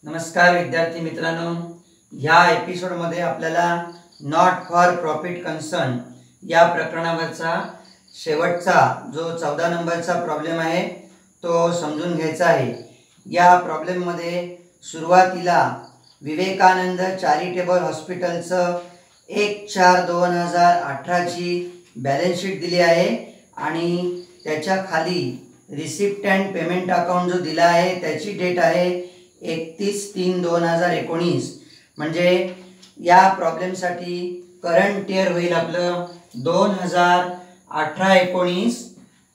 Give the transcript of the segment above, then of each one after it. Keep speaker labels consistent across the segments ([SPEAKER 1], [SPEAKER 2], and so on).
[SPEAKER 1] नमस्कार विद्यार्थी मित्रांनो, ह्या एपिसोडमध्ये आपल्याला नॉट फॉर प्रॉफिट कन्सर्न या प्रकरणावरचा शेवटचा जो 14 नंबरचा प्रॉब्लेम आहे तो समजून घ्यायचा आहे। या प्रॉब्लेममध्ये सुरुवातीला विवेकानंद चॅरिटेबल हॉस्पिटलचं 1/4/2018 ची बॅलन्स शीट दिली आहे आणि त्याच्या खाली रिसिप्ट अँड पेमेंट अकाउंट जो दिला आहे त्याची डेट आहे 31/3/2019। म्हणजे या प्रॉब्लेमसाठी करंट इयर होईल आपलं 2018-19,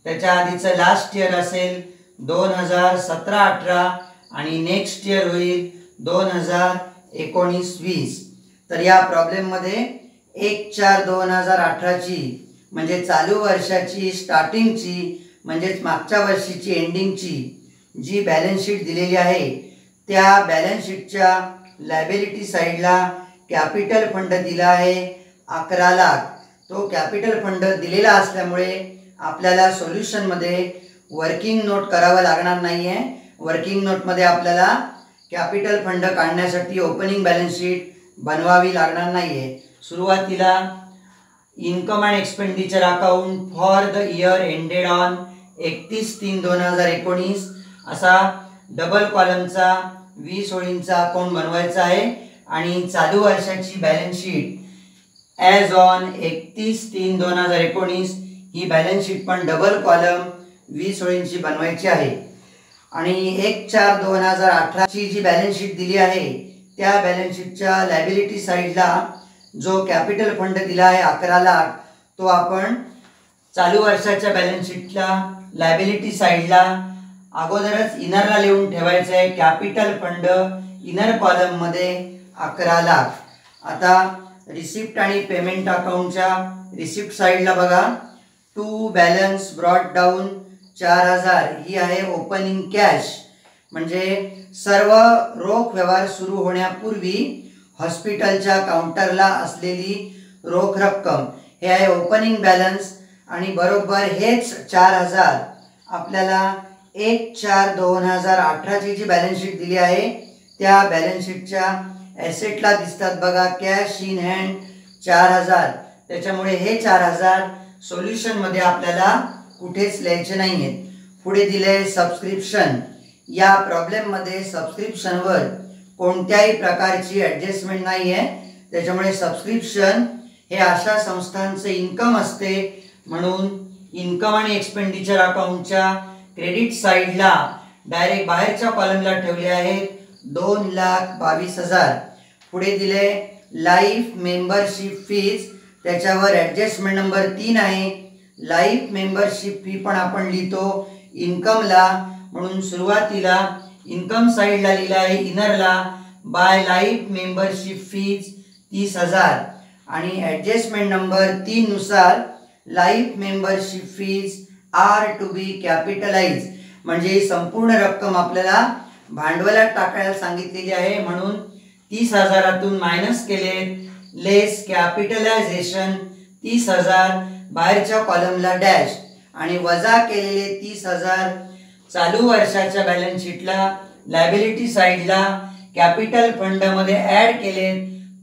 [SPEAKER 1] त्याच्या आधीचं लास्ट इयर असेल 2017-18 आणि नेक्स्ट इयर होईल 2019-20। तर या प्रॉब्लेममध्ये 1/4/2018 ची म्हणजे चालू वर्षाची स्टार्टिंगची म्हणजेच मागच्या वर्षीची एंडिंगची जी बॅलन्स शीट दिलेली आहे त्या बॅलन्स शीटच्या लायबिलिटी साईडला कॅपिटल फंड दिला आहे 11 लाख। तो कॅपिटल फंड दिलेला असल्यामुळे आपल्याला सोल्युशनमध्ये वर्किंग नोट करावं लागणार नाही आहे। वर्किंग नोटमध्ये आपल्याला कॅपिटल फंड काढण्यासाठी ओपनिंग बॅलन्स शीट बनवावी लागणार नाही आहे। सुरुवातीला income and expenditure account for the year ended on 31/3/2019 असा डबल कॉलमचा 20 ओळींचा अकाउंट बनवायचा आहे आणि चालू वर्षाची balance sheet as on 31/3/2019 he balance sheet पण डबल कॉलम 20 ओळींची बनवायची आहे। आणि 1/4/2018 ची जी बॅलन्स शीट दिली आहे त्या बॅलन्स शीटच्या लायबिलिटी साईडला जो कॅपिटल फंड दिला आहे 11 लाख तो आपण चालू वर्षाच्या बॅलन्स शीटला लायबिलिटी साईडला अगोदरच इनरला लिहून ठेवायचं आहे। कॅपिटल फंड इनर कॉलम मध्ये 11 लाख। आता रिसिप्ट आणि पेमेंट अकाउंटच्या रिसिप्ट साईडला बघा, टू बॅलन्स ब्रॉट डाऊन 4000 ही आहे ओपनिंग कॅश, म्हणजे सर्व रोख व्यवहार सुरू होण्यापूर्वी हॉस्पिटलच्या काउंटरला असलेली रोख रक्कम हे आहे ओपनिंग बॅलन्स। आणि बरोबर हेच 4000 आपल्याला 1/4/2018 ची जी बॅलन्स शीट दिली आहे त्या बॅलन्स शीटच्या ॲसेटला दिसतात बघा, कॅश इन हँड 4000। त्याच्यामुळे हे 4000 सोल्युशनमध्ये आपल्याला कुठेच लिहायचे नाही आहेत। पुढे दिले सबस्क्रिप्शन। या प्रॉब्लेममध्ये सबस्क्रिप्शनवर कोणत्याही प्रकारची ॲडजस्टमेंट नाही आहे, त्याच्यामुळे सबस्क्रिप्शन हे अशा संस्थांचे इन्कम असते म्हणून इन्कम आणि एक्सपेंडिचर अकाउंटच्या क्रेडिट साईडला डायरेक्ट बाहेरच्या कॉलमला ठेवले आहेत 2,22,000। पुढे दिले लाईफ मेंबरशिप फीज, त्याच्यावर ॲडजस्टमेंट नंबर 3 आहे। लाईफ मेंबरशिप फी पण आपण लिहितो इन्कमला, म्हणून सुरुवातीला इन्कम साईडला लिहिलं आहे इनरला बाय लाईफ मेंबरशिप फीज 30,000 आणि ॲडजस्टमेंट नंबर 3 नुसार life membership fees are to be capitalize, म्हणजे संपूर्ण रक्कम आपल्याला भांडवलात टाकायला सांगितलेली आहे म्हणून 30,000तून मायनस केले लेस कॅपिटलायझेशन 30,000 बाहेरच्या कॉलमला डॅश आणि वजा केलेले 30,000 चालू वर्षाच्या बॅलन्स शीटला लायबिलिटी साईडला कॅपिटल फंड मध्ये ॲड केले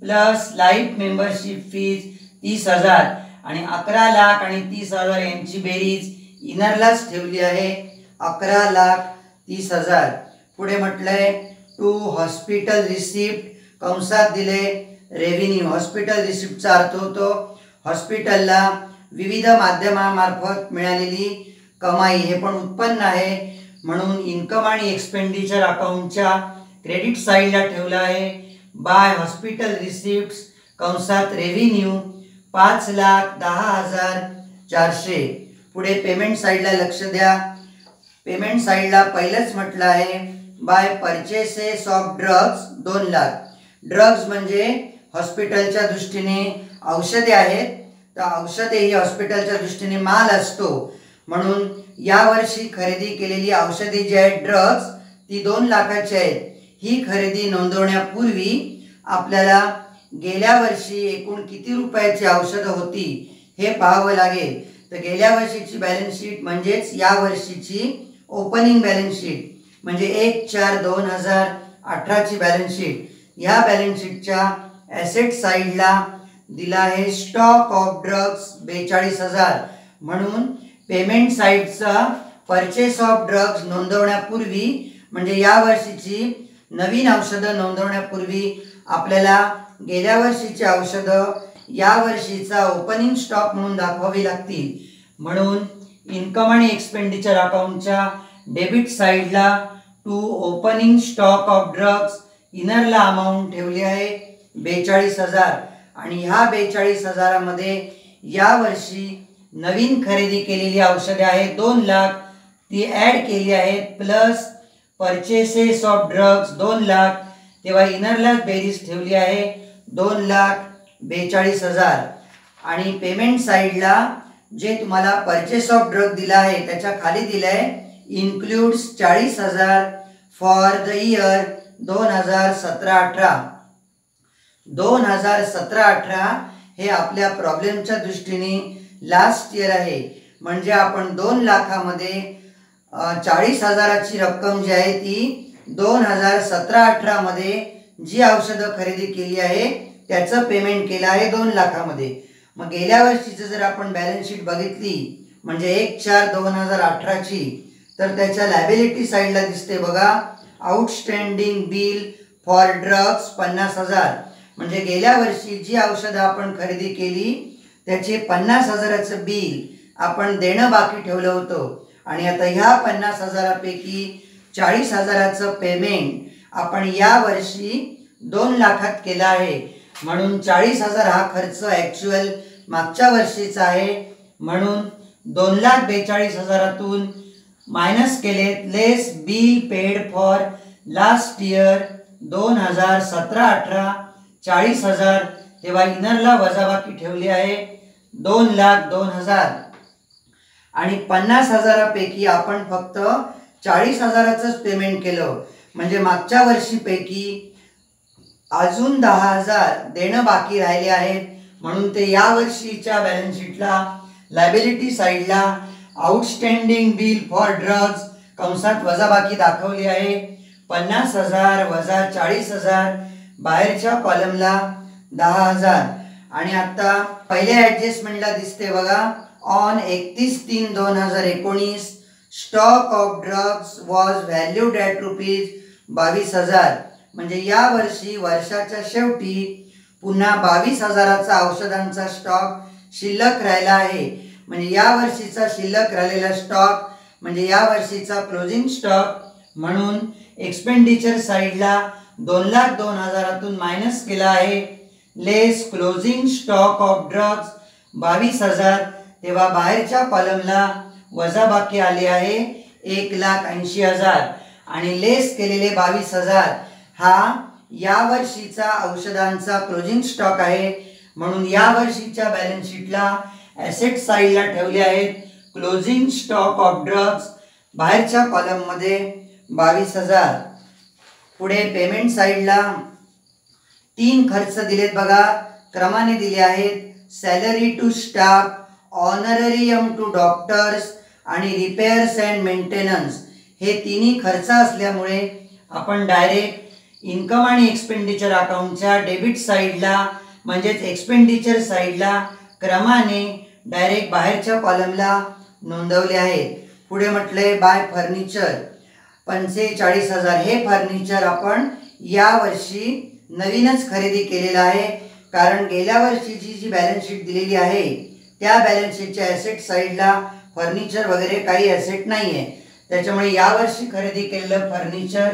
[SPEAKER 1] प्लस लाईफ मेंबरशिप फीज 30,000 आणि 11 लाख आणि 30,000 यांची बेरीज इनरलाच ठेवली आहे 11,30,000। पुढे म्हटलंय टू हॉस्पिटल रिसिप्ट, कंसात दिले रेव्हेन्यू। हॉस्पिटल रिसिप्टचा अर्थ होतो हॉस्पिटलला विविध माध्यमामार्फत मिळालेली कमाई, हे पण उत्पन्न आहे म्हणून इन्कम आणि एक्सपेंडिचर अकाउंटच्या क्रेडिट साईडला ठेवलं आहे बाय हॉस्पिटल रिसिप्ट्स कंसात रेव्हेन्यू 5,10,400। पुढे पेमेंट साईडला लक्ष द्या, पेमेंट साईडला पहिलंच म्हटलं आहे by purchases of drugs 2 lakh. Drugs म्हणजे हॉस्पिटलच्या दृष्टीने औषधे आहेत, तर औषधे ही हॉस्पिटलच्या दृष्टीने माल असतो म्हणून यावर्षी खरेदी केलेली औषधे जी आहेत ड्रग्ज ती 2 लाखाची आहेत। ही खरेदी नोंदवण्यापूर्वी आपल्याला गेल्या वर्षी एकूण किती रुपयाची औषधं होती हे पाहावं लागेल। तर गेल्या वर्षीची बॅलन्स शीट म्हणजेच या वर्षीची ओपनिंग बॅलन्स शीट म्हणजे 1/4/2018 18ची बॅलन्स शीट. ह्या बॅलन्स शीटच्या ॲसेट साईडला दिला आहे स्टॉक ऑफ ड्रग्स 42,000. म्हणून पेमेंट साईडचा परचेस ऑफ ड्रग्स नोंदवण्यापूर्वी म्हणजे या वर्षीची नवीन औषधं नोंदवण्यापूर्वी आपल्याला गेल्या वर्षीची औषधं या वर्षीचा ओपनिंग स्टॉक म्हणून दाखवावी लागतील. म्हणून इन्कम आणि एक्सपेंडिचर अकाउंटच्या डेबिट साईडला to opening stock of drugs इनरला अमाऊंट ठेवली आहे 42,000 आणि ह्या 42,000मध्ये या वर्षी नवीन खरेदी केलेली औषधे आहेत 2 लाख, ती ॲड केली आहेत, plus purchases of drugs 2 lakh, तेव्हा इनरलाच बेरीज ठेवली आहे 2,42,000. आणि पेमेंट साईडला जे तुम्हाला परचेस ऑफ ड्रग दिला आहे त्याच्या खाली दिलं आहे इन्क्लूड्स 40,000 फॉर द इयर 2017-18. 2017-18 हे आपल्या प्रॉब्लेमच्या दृष्टीने लास्ट इयर आहे. म्हणजे आपण 2 लाखामध्ये 40,000ची रक्कम जी आहे ती 2017-18 मध्ये जी औषधं खरेदी केली आहे त्याचं पेमेंट केलं आहे 2 लाखामध्ये. मग गेल्या वर्षीचं जर आपण बॅलन्स शीट बघितली म्हणजे 1/4/2018ची तर त्याच्या लायबिलिटी साईडला दिसते बघा आउटस्टँडिंग बिल फॉर ड्रग्स 50,000. म्हणजे गेल्या वर्षी जी औषधं आपण खरेदी केली त्याचे 50,000चं बिल आपण देणं बाकी ठेवलं होतं आणि आता ह्या 50,000पैकी 40,000चं पेमेंट आपण या वर्षी 2 लाखात केला आहे. म्हणून 40,000 हा खर्च ॲक्च्युअल मागच्या वर्षीचा आहे. म्हणून 2,42,000तून मायनस केले less bill paid for last year 2017-18 40,000, तेव्हा इनरला वजाबाकी ठेवली आहे 2,02,000 आणि 50,000पैकी आपण फक्त 40,000चंच पेमेंट केलं. म्हणजे मागच्या वर्षीपैकी अजून 10,000 देणं बाकी राहिले आहेत. म्हणून ते या वर्षीच्या बॅलन्स शीटला लायबिलिटी साईडला आउटस्टँडिंग बिल फॉर ड्रग्स कंसात वजाबाकी दाखवली आहे 50,000 वजा 40,000, बाहेरच्या कॉलमला 10,000. आणि आता पहिल्या ॲडजस्टमेंटला दिसते बघा on 31/3/2019 stock of drugs was valued at ₹22,000. म्हणजे या वर्षी वर्षाच्या शेवटी पुन्हा 22,000चा औषधांचा स्टॉक शिल्लक राहिला आहे. म्हणजे या वर्षीचा शिल्लक राहिलेला स्टॉक म्हणजे या वर्षीचा क्लोजिंग स्टॉक. म्हणून एक्सपेंडिचर साईडला 2,02,000तून मायनस केला आहे लेस क्लोजिंग स्टॉक ऑफ ड्रग्स 22,000, तेव्हा बाहेरच्या कॉलमला वजाबाकी आली आहे 1,80,000 आणि लेस केलेले 22,000 हा या वर्षीचा औषधांचा क्लोजिंग स्टॉक आहे. म्हणून या वर्षीच्या बॅलन्स शीटला ॲसेट साईडला ठेवले आहेत क्लोजिंग स्टॉक ऑफ ड्रग्स, बाहेरच्या कॉलममध्ये 22,000. पुढे पेमेंट साईडला 3 खर्च दिलेत बघा, क्रमाने दिले आहेत. Salary to staff, honorarium to doctors आणि रिपेअर्स अँड मेंटेनन्स हे तिन्ही खर्च असल्यामुळे आपण डायरेक्ट इन्कम आणि एक्सपेंडिचर अकाउंटच्या डेबिट साईडला म्हणजेच एक्सपेंडिचर साईडला क्रमाने डायरेक्ट बाहेरच्या कॉलमला नोंदवले आहेत. पुढे म्हटले बाय फर्निचर 45,000. हे फर्निचर आपण या वर्षी नवीनच खरेदी केलेलं आहे कारण गेल्या वर्षीची जी बॅलन्स शीट दिलेली आहे त्या बॅलन्स शीटच्या ॲसेट साईडला फर्निचर वगैरे काही ॲसेट नाही आहे. त्याच्यामुळे यावर्षी खरेदी केलेलं फर्निचर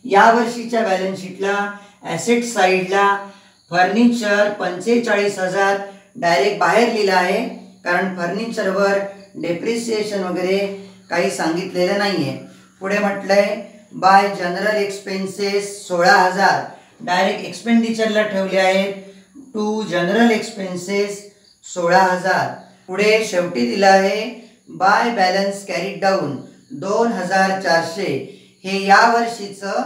[SPEAKER 1] या वर्षीच्या बॅलन्स शीटला ॲसेट साईडला फर्निचर 45,000 डायरेक्ट बाहेर लिहिलं आहे कारण फर्निचरवर डेप्रिसिएशन वगैरे काही सांगितलेलं नाही आहे. पुढे म्हटलंय बाय जनरल एक्सपेन्सेस 16,000 डायरेक्ट एक्सपेंडिचरला ठेवले आहेत टू जनरल एक्सपेन्सेस 16,000. पुढे शेवटी दिलं आहे बाय बॅलन्स कॅरीड डाऊन 2,400. हे या वर्षीचं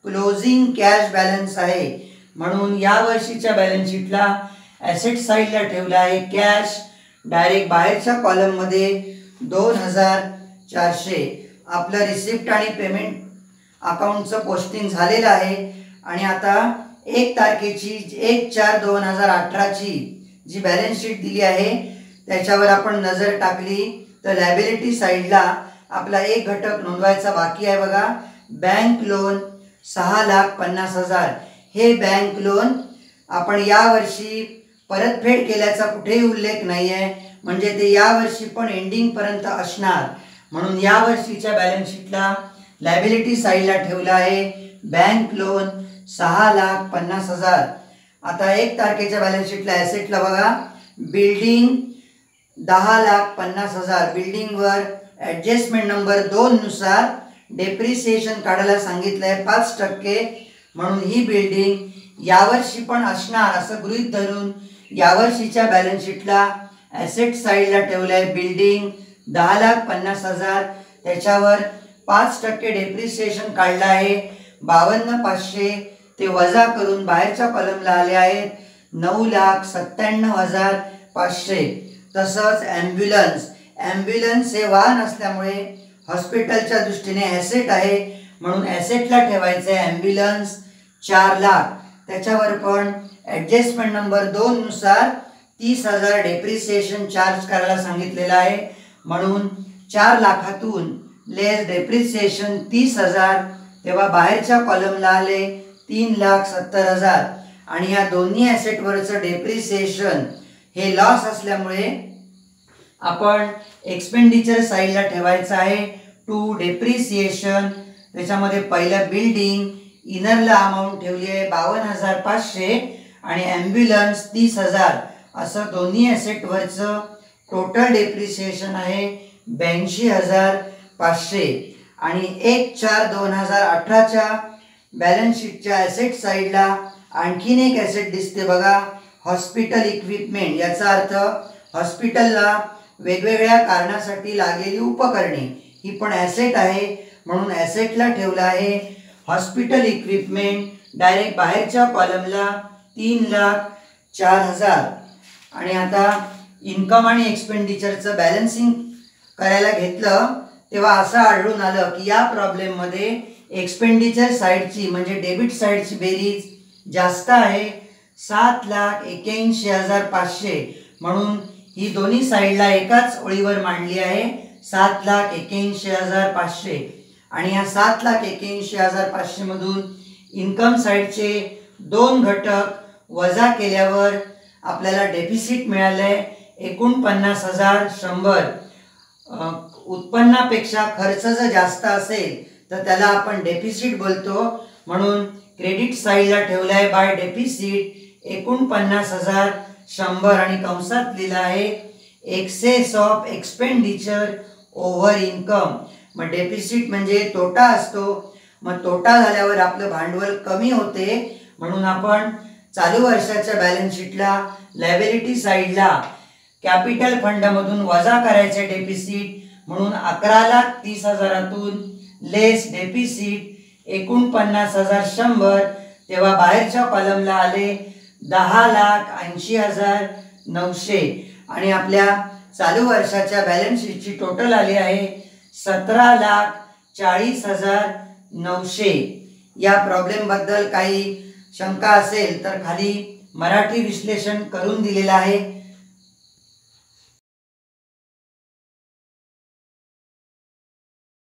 [SPEAKER 1] क्लोजिंग कॅश बॅलन्स आहे. म्हणून या वर्षीच्या बॅलन्स शीटला ॲसेट साईडला ठेवला आहे कॅश, डायरेक्ट बाहेरच्या कॉलममध्ये 2,400. आपलं रिसिप्ट आणि पेमेंट अकाउंटचं पोस्टिंग झालेलं आहे. आणि आता 1 तारखेची 1/4/2018ची जी बॅलन्स शीट दिली आहे त्याच्यावर आपण नजर टाकली तर लायबिलिटी साईडला आपला एक घटक नोंदवायचा बाकी आहे बघा, बँक लोन 6,50,000. हे बँक लोन आपण यावर्षी परतफेड केल्याचा कुठेही उल्लेख नाही आहे, म्हणजे ते यावर्षी पण एंडिंगपर्यंत असणार. म्हणून यावर्षीच्या बॅलन्स शीटला लायबिलिटी साईडला ठेवला आहे बँक लोन 6,50,000. आता 1 तारखेच्या बॅलन्स शीटला ॲसेटला बघा, बिल्डिंग 10,50,000. बिल्डिंगवर ॲडजस्टमेंट नंबर 2 नुसार डेप्रिसिएशन काढायला सांगितलं आहे 5%. म्हणून ही बिल्डिंग यावर्षी पण असणार असं गृहीत धरून यावर्षीच्या बॅलन्स शीटला ॲसेट साईडला ठेवलं आहे बिल्डिंग 10,50,000. त्याच्यावर 5% डेप्रिसिएशन काढलं आहे 52,500. ते वजा करून बाहेरच्या कॉलमला आले आहेत 9,97,500. तसंच ॲम्ब्युलन्स हे वाहन असल्यामुळे हॉस्पिटलच्या दृष्टीने ॲसेट आहे, म्हणून ॲसेटला ठेवायचं आहे ॲम्ब्युलन्स 4 लाख. त्याच्यावर पण ॲडजस्टमेंट नंबर 2 नुसार 30,000 डेप्रिसिएशन चार्ज करायला सांगितलेलं आहे. म्हणून 4 लाखातून लेस डेप्रिसिएशन 30,000, तेव्हा बाहेरच्या कॉलमला आले 3,70,000. आणि या दोन्ही ॲसेटवरचं डेप्रिसिएशन हे लॉस असल्यामुळे आपण एक्सपेंडिचर साईडला ठेवायचं आहे टू डेप्रिसिएशन. त्याच्यामध्ये पहिलं बिल्डिंग इनरला अमाऊंट ठेवली आहे 52,500 आणि ॲम्ब्युलन्स 30,000. असं दोन्ही ॲसेटवरचं टोटल डेप्रिसिएशन आहे 82,500. आणि 1/4/2018च्या बॅलन्स शीटच्या ॲसेट साईडला आणखीन एक ॲसेट दिसते बघा, हॉस्पिटल इक्विपमेंट. याचा अर्थ हॉस्पिटलला वेगवेगळ्या कारणासाठी लागलेली उपकरणे ही पण ॲसेट आहे, म्हणून ॲसेटला ठेवलं आहे हॉस्पिटल इक्विपमेंट. डायरेक्ट बाहेरच्या कॉलमला 3,04,000. आणि आता इन्कम आणि एक्सपेंडिचरचं बॅलन्सिंग करायला घेतलं तेव्हा असं आढळून आलं की या प्रॉब्लेममध्ये एक्सपेंडिचर साईडची म्हणजे डेबिट साईडची बेरीज जास्त आहे 7,81,500. म्हणून ही दोन्ही साईडला एकाच ओळीवर मांडली आहे 7,81,500. आणि या 7,81,500 मधून इन्कम साईडचे 2 घटक वजा केल्यावर आपल्याला डेफिसिट मिळालंय 49,100. उत्पन्नापेक्षा खर्च जर जास्त असेल तर त्याला आपण डेफिसिट बोलतो. म्हणून क्रेडिट साईडला ठेवलं आहे बाय डेफिसिट 49,100 आणि कंसात लिहिलं आहे excess of expenditure over income. मग डेफिसिट म्हणजे तोटा असतो, मग तोटा झाल्यावर आपलं भांडवल कमी होते. म्हणून आपण चालू वर्षाच्या बॅलन्स शीटला लायबिलिटी साईडला कॅपिटल फंडमधून वजा करायचे डेफिसिट. म्हणून 11,30,000तून लेस डेफिसिट 49,100, तेव्हा बाहेरच्या कॉलमला आले 10,80,900. आणि आपल्या चालू वर्षाच्या बॅलन्स शीटची टोटल आली आहे 17,40,900. या प्रॉब्लेमबद्दल काही शंका असेल तर खाली मराठी विश्लेषण करून दिलेलं आहे.